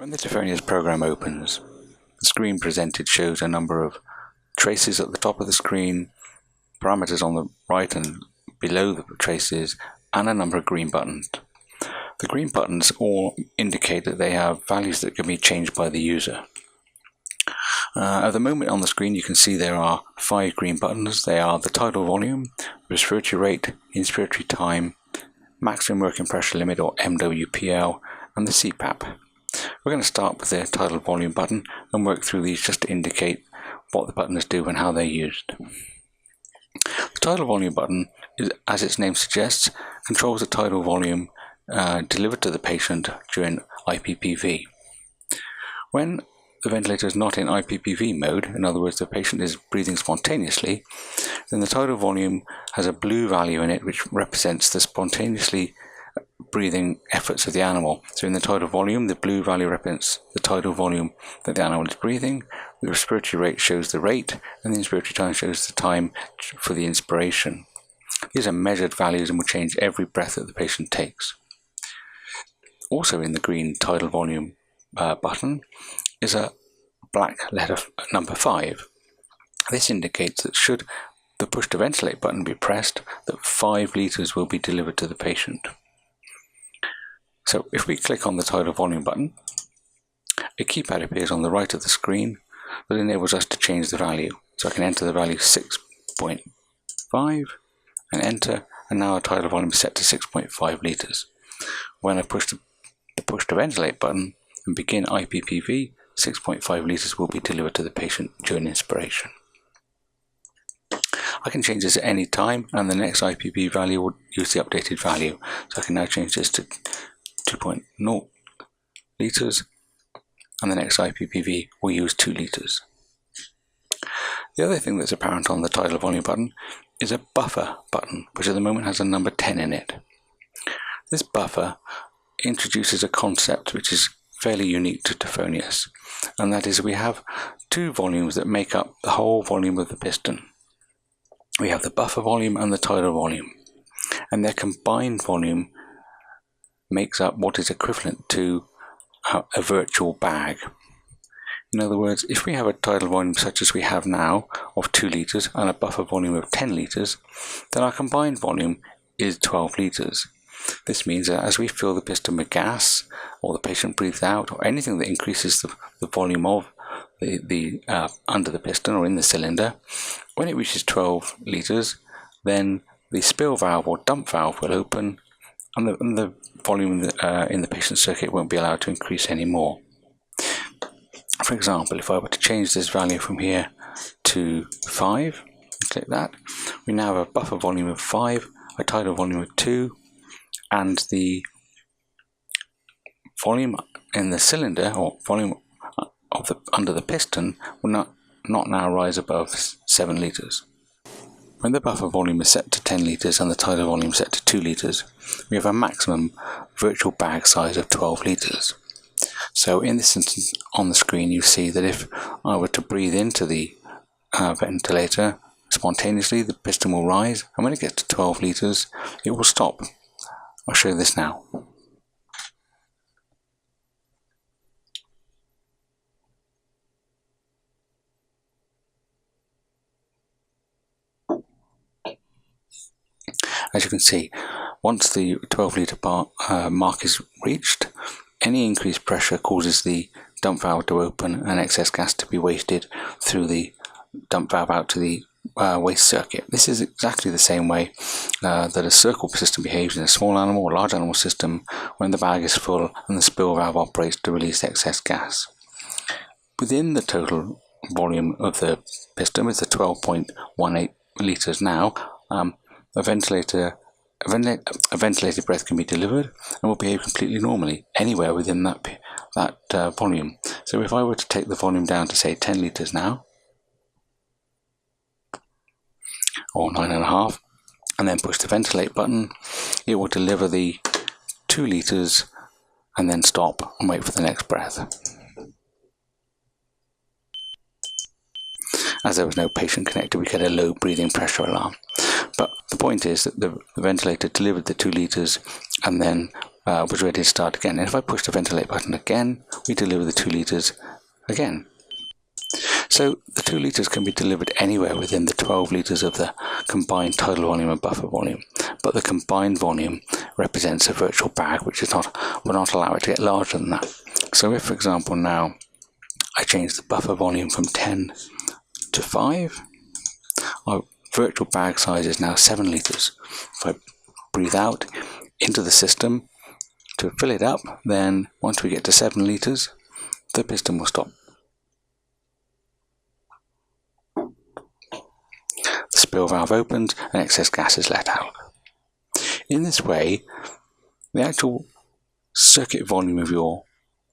When the Tafonius program opens, the screen presented shows a number of traces at the top of the screen, parameters on the right and below the traces, and a number of green buttons. The green buttons all indicate that they have values that can be changed by the user. At the moment on the screen you can see there are 5 green buttons. They are the tidal volume, respiratory rate, inspiratory time, maximum working pressure limit or MWPL, and the CPAP. We're going to start with the tidal volume button and work through these just to indicate what the buttons do and how they're used. The tidal volume button, as its name suggests, controls the tidal volume delivered to the patient during IPPV. When the ventilator is not in IPPV mode, in other words the patient is breathing spontaneously, then the tidal volume has a blue value in it which represents the spontaneously breathing efforts of the animal. So in the tidal volume, the blue value represents the tidal volume that the animal is breathing, the respiratory rate shows the rate, and the inspiratory time shows the time for the inspiration. These are measured values and will change every breath that the patient takes. Also in the green tidal volume button is a black letter number 5. This indicates that should the push to ventilate button be pressed, that 5 litres will be delivered to the patient. So if we click on the tidal volume button, a keypad appears on the right of the screen that enables us to change the value. So I can enter the value 6.5 and enter, and now our tidal volume is set to 6.5 litres. When I push the push to ventilate button and begin IPPV, 6.5 litres will be delivered to the patient during inspiration. I can change this at any time, and the next IPP value will use the updated value. So I can now change this to 2.0 litres, and the next IPPV will use 2 litres. The other thing that's apparent on the tidal volume button is a buffer button, which at the moment has a number 10 in it. This buffer introduces a concept which is fairly unique to Tafonius, and that is we have 2 volumes that make up the whole volume of the piston. We have the buffer volume and the tidal volume, and their combined volume makes up what is equivalent to a virtual bag. In other words, if we have a tidal volume such as we have now of 2 litres and a buffer volume of 10 litres, then our combined volume is 12 litres. This means that as we fill the piston with gas, or the patient breathes out, or anything that increases the volume of the under the piston or in the cylinder, when it reaches 12 litres, then the spill valve or dump valve will open, and the volume in the patient's circuit won't be allowed to increase anymore. For example, if I were to change this value from here to 5, click that, we now have a buffer volume of 5, a tidal volume of 2, and the volume in the cylinder or volume of under the piston will not now rise above 7 litres. When the buffer volume is set to 10 litres and the tidal volume set to 2 litres, we have a maximum virtual bag size of 12 litres. So in this instance on the screen you see that if I were to breathe into the ventilator spontaneously, the piston will rise, and when it gets to 12 litres it will stop. I'll show this now. As you can see, once the 12 litre mark is reached, any increased pressure causes the dump valve to open and excess gas to be wasted through the dump valve out to the waste circuit. This is exactly the same way that a circle system behaves in a small animal or large animal system when the bag is full and the spill valve operates to release excess gas. Within the total volume of the piston, with the 12.18 litres now, a ventilated breath can be delivered and will behave completely normally anywhere within that volume. So if I were to take the volume down to say 10 litres now, or 9.5, and then push the ventilate button, it will deliver the 2 litres and then stop and wait for the next breath. As there was no patient connected, we get a low breathing pressure alarm. But the point is that the ventilator delivered the 2 litres and then was ready to start again. And if I push the ventilate button again, we deliver the 2 litres again. So the 2 litres can be delivered anywhere within the 12 litres of the combined tidal volume and buffer volume, but the combined volume represents a virtual bag, which will not allow it to get larger than that. So if, for example, now I change the buffer volume from 10 to 5, our virtual bag size is now 7 litres. If I breathe out into the system to fill it up, then once we get to 7 litres, the piston will stop. The spill valve opens and excess gas is let out. In this way, the actual circuit volume of your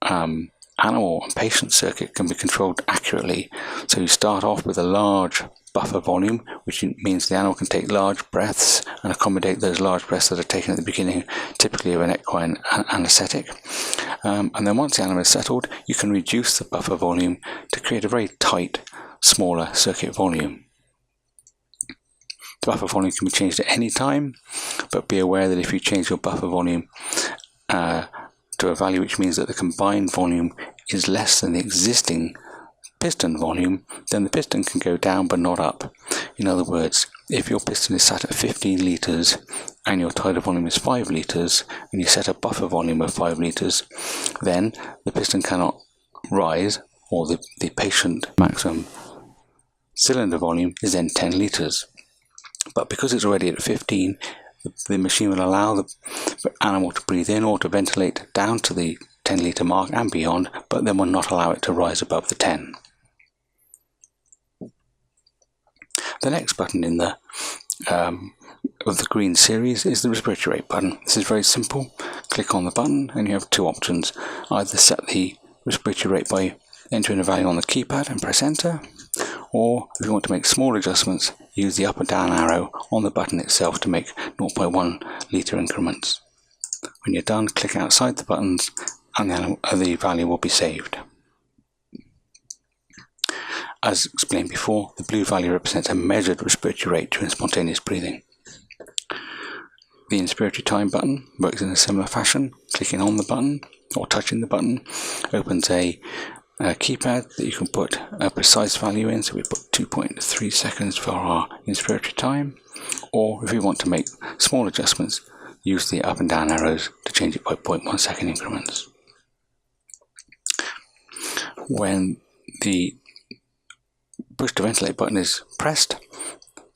animal and patient circuit can be controlled accurately. So you start off with a large buffer volume, which means the animal can take large breaths and accommodate those large breaths that are taken at the beginning, typically of an equine anaesthetic. And then once the animal is settled, you can reduce the buffer volume to create a very tight, smaller circuit volume. The buffer volume can be changed at any time, but be aware that if you change your buffer volume to a value which means that the combined volume is less than the existing piston volume, then the piston can go down but not up. In other words, if your piston is set at 15 litres and your tidal volume is 5 litres and you set a buffer volume of 5 litres, then the piston cannot rise, or the patient maximum cylinder volume is then 10 litres. But because it's already at 15, the machine will allow the animal to breathe in or to ventilate down to the 10 litre mark and beyond, but then will not allow it to rise above the 10. The next button in the of the green series is the respiratory rate button. This is very simple. Click on the button and you have 2 options. Either set the respiratory rate by entering a value on the keypad and press enter, or if you want to make small adjustments, use the up and down arrow on the button itself to make 0.1 litre increments. When you're done, click outside the buttons and then the value will be saved. As explained before, the blue value represents a measured respiratory rate during spontaneous breathing. The inspiratory time button works in a similar fashion. Clicking on the button or touching the button opens a keypad that you can put a precise value in, so we put 2.3 seconds for our inspiratory time, or if you want to make small adjustments, use the up and down arrows to change it by 0.1 second increments. When the push to ventilate button is pressed,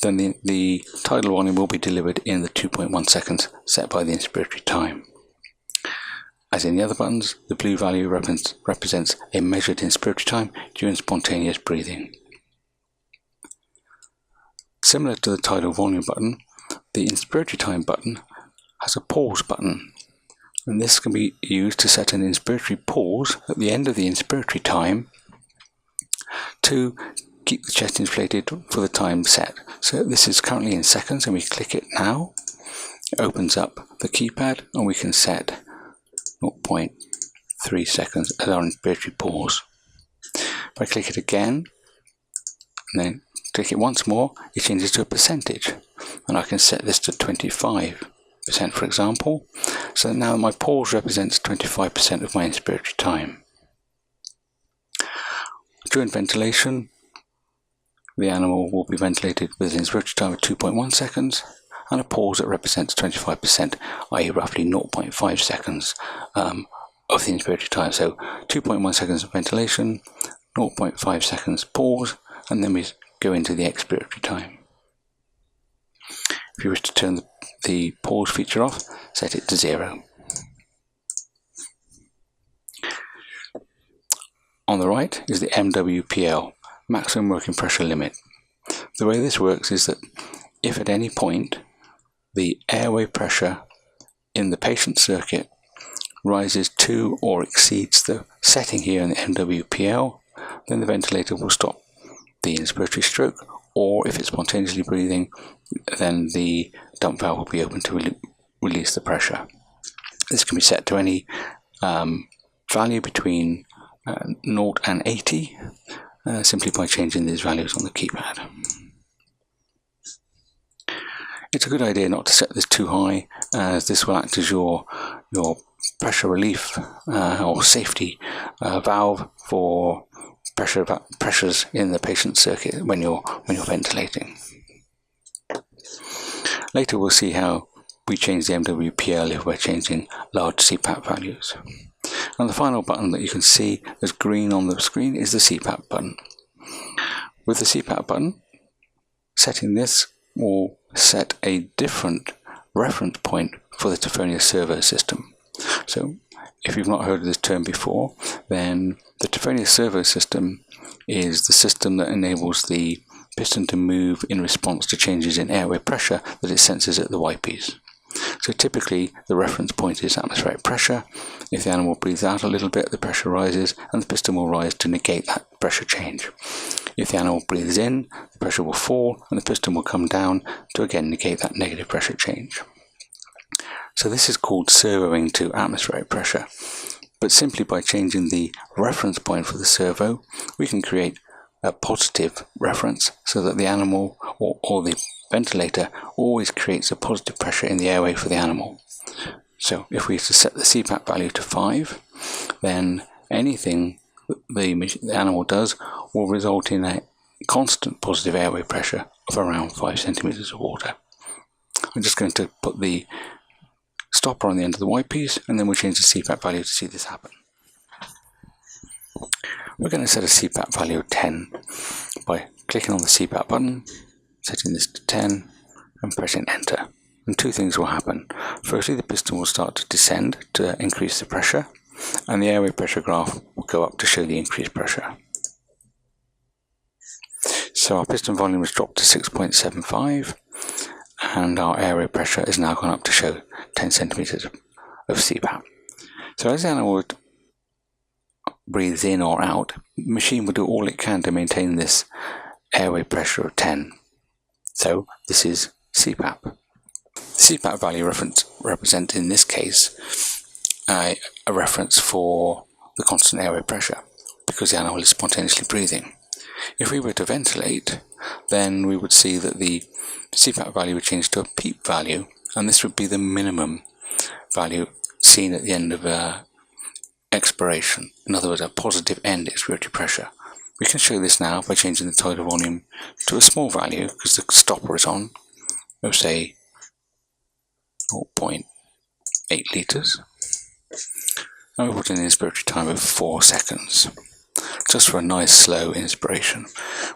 then the tidal volume will be delivered in the 2.1 seconds set by the inspiratory time. As in the other buttons, the blue value represents a measured inspiratory time during spontaneous breathing. Similar to the tidal volume button, the inspiratory time button has a pause button, and this can be used to set an inspiratory pause at the end of the inspiratory time to keep the chest inflated for the time set. So this is currently in seconds, and we click it now. It opens up the keypad and we can set 0.3 seconds as our inspiratory pause. If I click it again and then click it once more, it changes to a percentage, and I can set this to 25%, for example. So now my pause represents 25% of my inspiratory time. During ventilation, the animal will be ventilated with an inspiratory time of 2.1 seconds and a pause that represents 25%, i.e. roughly 0.5 seconds of the inspiratory time. So 2.1 seconds of ventilation, 0.5 seconds pause, and then we go into the expiratory time. If you wish to turn the pause feature off, set it to 0. On the right is the MWPL, maximum working pressure limit. The way this works is that if at any point the airway pressure in the patient circuit rises to or exceeds the setting here in the MWPL, then the ventilator will stop the inspiratory stroke, or if it's spontaneously breathing, then the dump valve will be open to release the pressure. This can be set to any value between 0 and 80, simply by changing these values on the keypad. It's a good idea not to set this too high, as this will act as your your pressure relief or safety valve for pressures in the patient circuit when you're ventilating. Later we'll see how we change the MWPL if we're changing large CPAP values. And the final button that you can see as green on the screen is the CPAP button. With the CPAP button, setting this will set a different reference point for the Tafonius servo system. So if you've not heard of this term before, then the Tafonius servo system is the system that enables the piston to move in response to changes in airway pressure that it senses at the Y-piece. So typically the reference point is atmospheric pressure. If the animal breathes out a little bit, the pressure rises and the piston will rise to negate that pressure change. If the animal breathes in, the pressure will fall and the piston will come down to again negate that negative pressure change. So this is called servoing to atmospheric pressure. But simply by changing the reference point for the servo, we can create a positive reference so that the animal or the ventilator always creates a positive pressure in the airway for the animal. So if we set the CPAP value to 5, then anything the animal does will result in a constant positive airway pressure of around 5 centimeters of water. I'm just going to put the stopper on the end of the Y-piece and then we'll change the CPAP value to see this happen. We're going to set a CPAP value of 10 by clicking on the CPAP button, setting this to 10 and pressing enter. And two things will happen. Firstly, the piston will start to descend to increase the pressure and the airway pressure graph will go up to show the increased pressure. So our piston volume has dropped to 6.75 and our airway pressure is now gone up to show 10 centimeters of CPAP. So as the animal breathes in or out, the machine will do all it can to maintain this airway pressure of 10. So this is CPAP. The CPAP value represents in this case a reference for the constant airway pressure because the animal is spontaneously breathing. If we were to ventilate, then we would see that the CPAP value would change to a PEEP value, and this would be the minimum value seen at the end of expiration. In other words, a positive end expiratory pressure. We can show this now by changing the tidal volume to a small value because the stopper is on, of say 0.8 litres. And we put in an inspiratory time of 4 seconds. Just for a nice slow inspiration.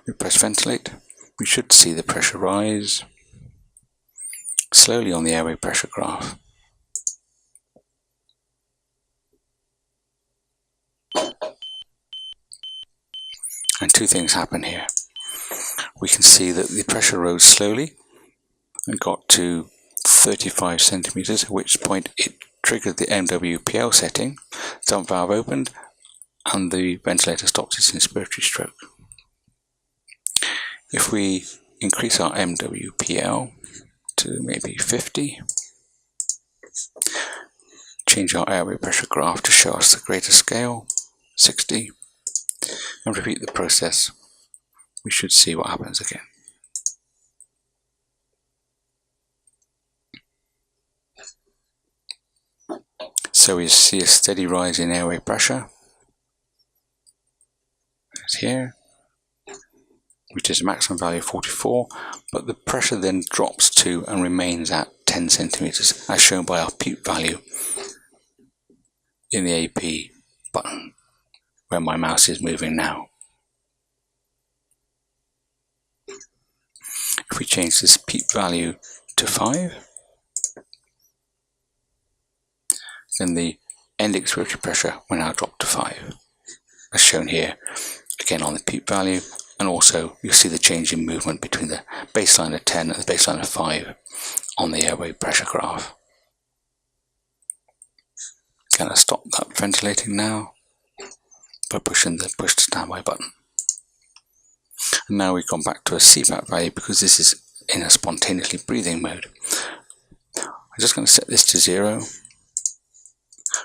We press ventilate. We should see the pressure rise slowly on the airway pressure graph. And two things happen here. We can see that the pressure rose slowly and got to 35 centimeters, at which point it triggered the MWPL setting, dump valve opened, and the ventilator stops its inspiratory stroke. If we increase our MWPL to maybe 50, change our airway pressure graph to show us the greater scale, 60, and repeat the process, we should see what happens again. So we see a steady rise in airway pressure. It's here, which is a maximum value of 44, but the pressure then drops to and remains at 10 centimeters, as shown by our PEEP value in the AP button, where my mouse is moving now. If we change this PEEP value to 5, then the end expiratory pressure will now drop to 5, as shown here, again on the PEEP value, and also you'll see the change in movement between the baseline of 10 and the baseline of 5 on the airway pressure graph. Going to stop that ventilating now by pushing the push to standby button. And now we've gone back to a CPAP value because this is in a spontaneously breathing mode. I'm just going to set this to 0.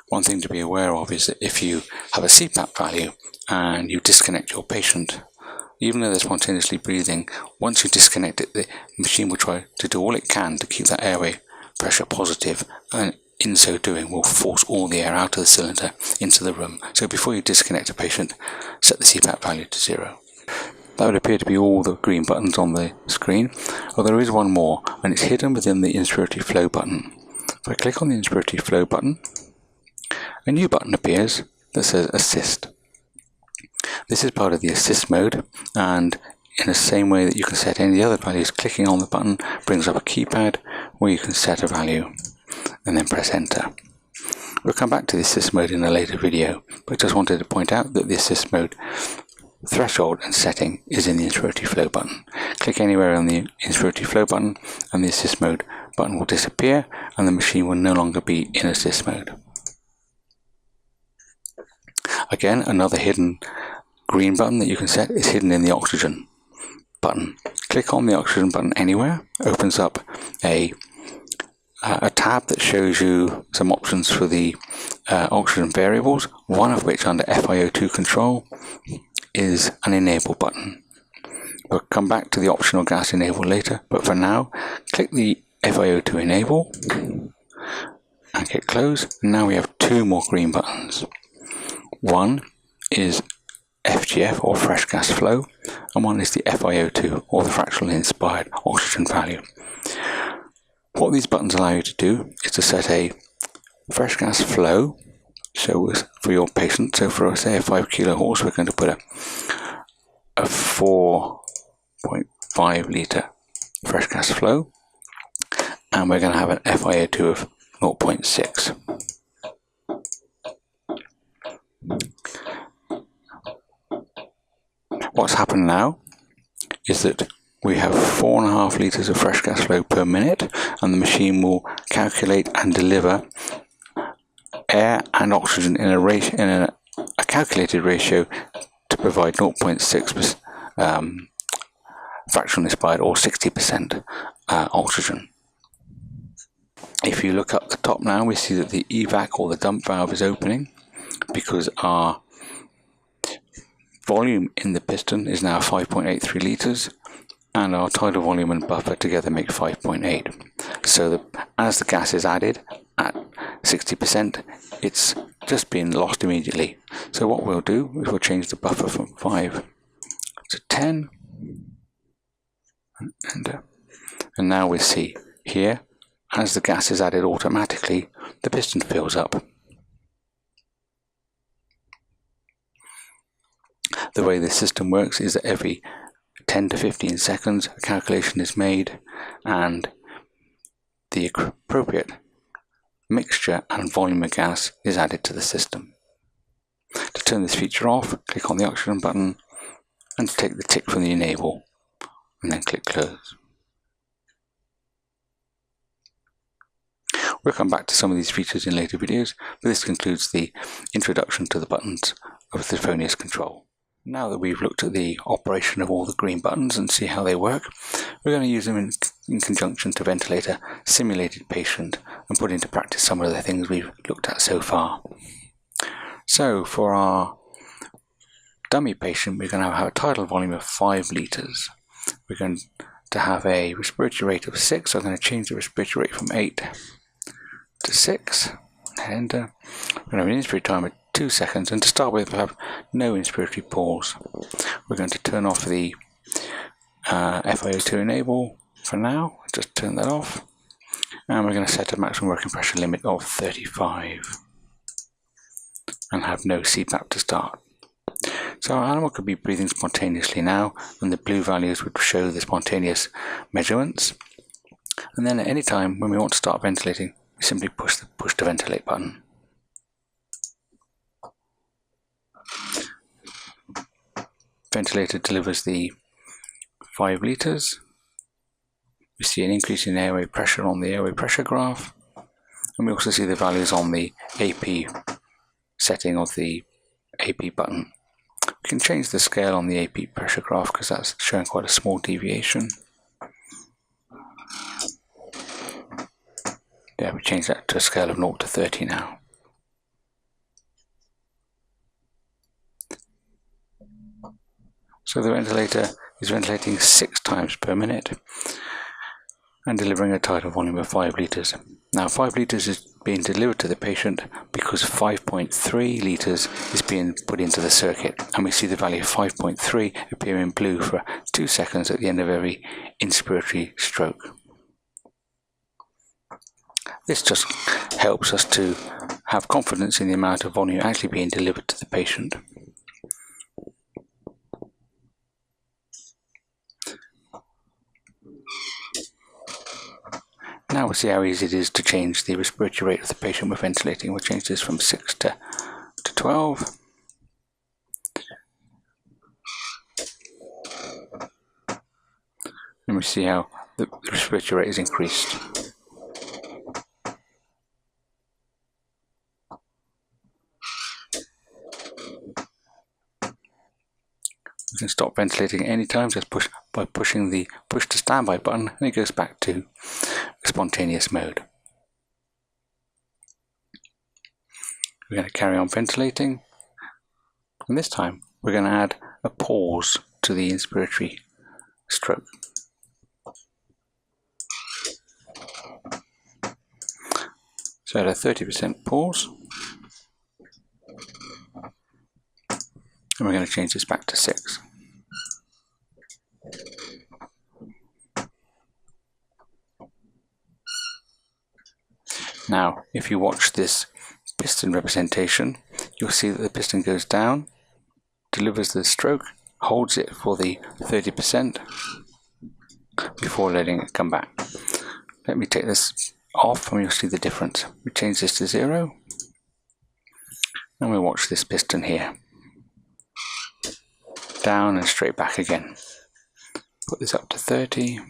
One thing to be aware of is that if you have a CPAP value and you disconnect your patient, even though they're spontaneously breathing, once you disconnect it, the machine will try to do all it can to keep that airway pressure positive, and in so doing will force all the air out of the cylinder into the room. So before you disconnect a patient, set the CPAP value to 0. That would appear to be all the green buttons on the screen, although there is one more, and it's hidden within the inspiratory flow button. If I click on the inspiratory flow button, a new button appears that says Assist. This is part of the Assist mode, and in the same way that you can set any other values, clicking on the button brings up a keypad where you can set a value and then press Enter. We'll come back to the Assist mode in a later video, but just wanted to point out that the Assist mode threshold and setting is in the inspiratory flow button. Click anywhere on the inspiratory flow button and the Assist mode button will disappear and the machine will no longer be in Assist mode. Again, another hidden green button that you can set is hidden in the Oxygen button. Click on the Oxygen button anywhere, opens up a tab that shows you some options for the oxygen variables, one of which under FiO2 control is an Enable button. We'll come back to the optional gas enable later, but for now, click the FiO2 enable and click close. Now we have two more green buttons. One is FGF or fresh gas flow, and one is the FiO2 or the fractionally inspired oxygen value. What these buttons allow you to do is to set a fresh gas flow, so for your patient, so for say a 5 kilo horse, we're going to put a 4.5 litre fresh gas flow, and we're going to have an FiO2 of 0.6. What's happened now is that we have 4.5 litres of fresh gas flow per minute, and the machine will calculate and deliver air and oxygen in a calculated ratio to provide 0.6 fractionally inspired or 60% oxygen. If you look up the top now, we see that the evac or the dump valve is opening because our volume in the piston is now 5.83 litres and our tidal volume and buffer together make 5.8. So as the gas is added at 60%, it's just been lost immediately. So what we'll do is we'll change the buffer from 5 to 10, and now we see here, as the gas is added automatically, the piston fills up. The way this system works is that every 10 to 15 seconds a calculation is made and the appropriate mixture and volume of gas is added to the system. To turn this feature off, click on the Oxygen button and take the tick from the Enable and then click Close. We'll come back to some of these features in later videos, but this concludes the introduction to the buttons of the Tafonius control. Now that we've looked at the operation of all the green buttons and see how they work, we're going to use them in conjunction to ventilate a simulated patient and put into practice some of the things we've looked at so far. So for our dummy patient, we're going to have a tidal volume of 5 litres. We're going to have a respiratory rate of 6, so I'm going to change the respiratory rate from 8 to 6. And we're going to have an inspiratory time of 2 seconds, and to start with we'll have no inspiratory pause. We're going to turn off the FiO2 enable for now, just turn that off, and we're going to set a maximum working pressure limit of 35 and have no CPAP to start. So our animal could be breathing spontaneously now, and the blue values would show the spontaneous measurements, and then at any time when we want to start ventilating, we simply push the ventilate button. Ventilator delivers the 5 litres. We see an increase in airway pressure on the airway pressure graph, and we also see the values on the AP setting of the AP button. We can change the scale on the AP pressure graph because that's showing quite a small deviation. Yeah, we change that to a scale of 0 to 30 now. So the ventilator is ventilating 6 times per minute and delivering a tidal volume of 5 litres. Now 5 litres is being delivered to the patient because 5.3 litres is being put into the circuit, and we see the value of 5.3 appear in blue for 2 seconds at the end of every inspiratory stroke. This just helps us to have confidence in the amount of volume actually being delivered to the patient. Now we'll see how easy it is to change the respiratory rate of the patient we're ventilating. We'll change this from 6 to 12. And we see how the respiratory rate is increased. You can stop ventilating at any time just by pushing the push to standby button, and it goes back to spontaneous mode. We're going to carry on ventilating, and this time we're going to add a pause to the inspiratory stroke. So at a 30% pause, and we're going to change this back to 6. Now, if you watch this piston representation, you'll see that the piston goes down, delivers the stroke, holds it for the 30% before letting it come back. Let me take this off and you'll see the difference. We change this to 0, and we'll watch this piston here. Down and straight back again. Put this up to 30.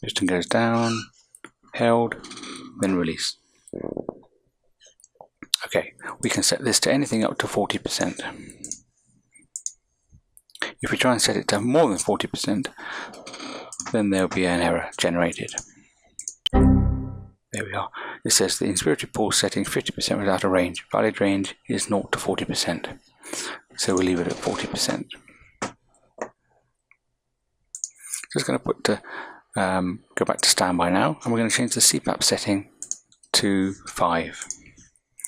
Piston goes down, held, then release. Okay, we can set this to anything up to 40%. If we try and set it to more than 40%, then there will be an error generated. There we are. It says the inspiratory pulse setting 50% was out of range. Valid range is 0 to 40%. So we'll leave it at 40%. Just going to put go back to standby now, and we're going to change the CPAP setting to 5.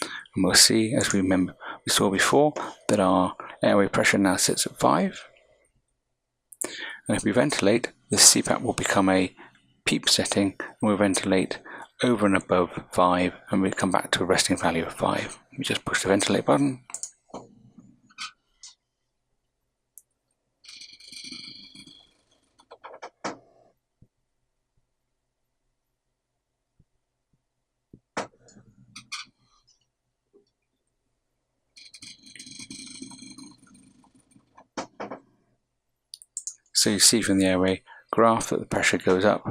And we'll see, as we saw before, that our airway pressure now sits at 5. And if we ventilate, the CPAP will become a PEEP setting, and we'll ventilate over and above 5, and we'll come back to a resting value of 5. We just push the ventilate button. So you see from the airway graph that the pressure goes up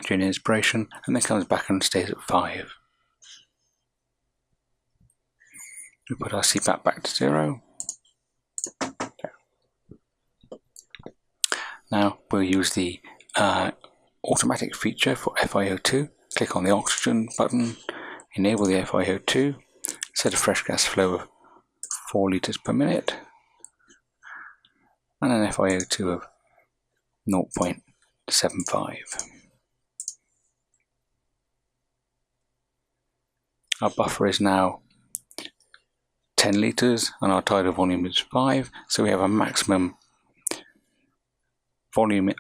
during inspiration and then comes back and stays at 5. We put our CPAP back to 0. Now we'll use the automatic feature for FiO2. Click on the oxygen button, enable the FiO2, set a fresh gas flow of 4 litres per minute, and an FiO2 of 0.75. Our buffer is now 10 litres and our tidal volume is 5, so we have a maximum volume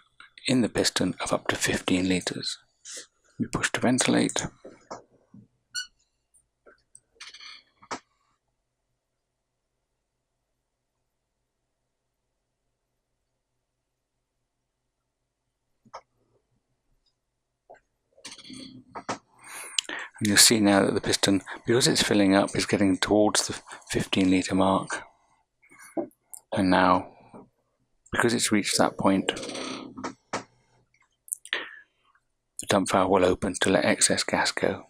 in the piston of up to 15 litres. We push to ventilate. And you'll see now that the piston, because it's filling up, is getting towards the 15 litre mark. And now, because it's reached that point, the dump valve will open to let excess gas go.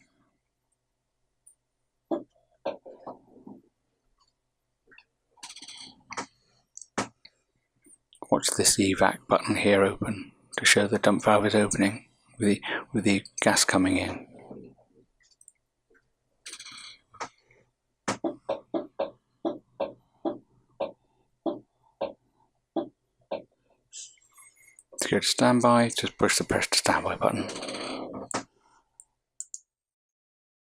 Watch this evac button here open to show the dump valve is opening with the gas coming in. To go to standby, just push the press to standby button.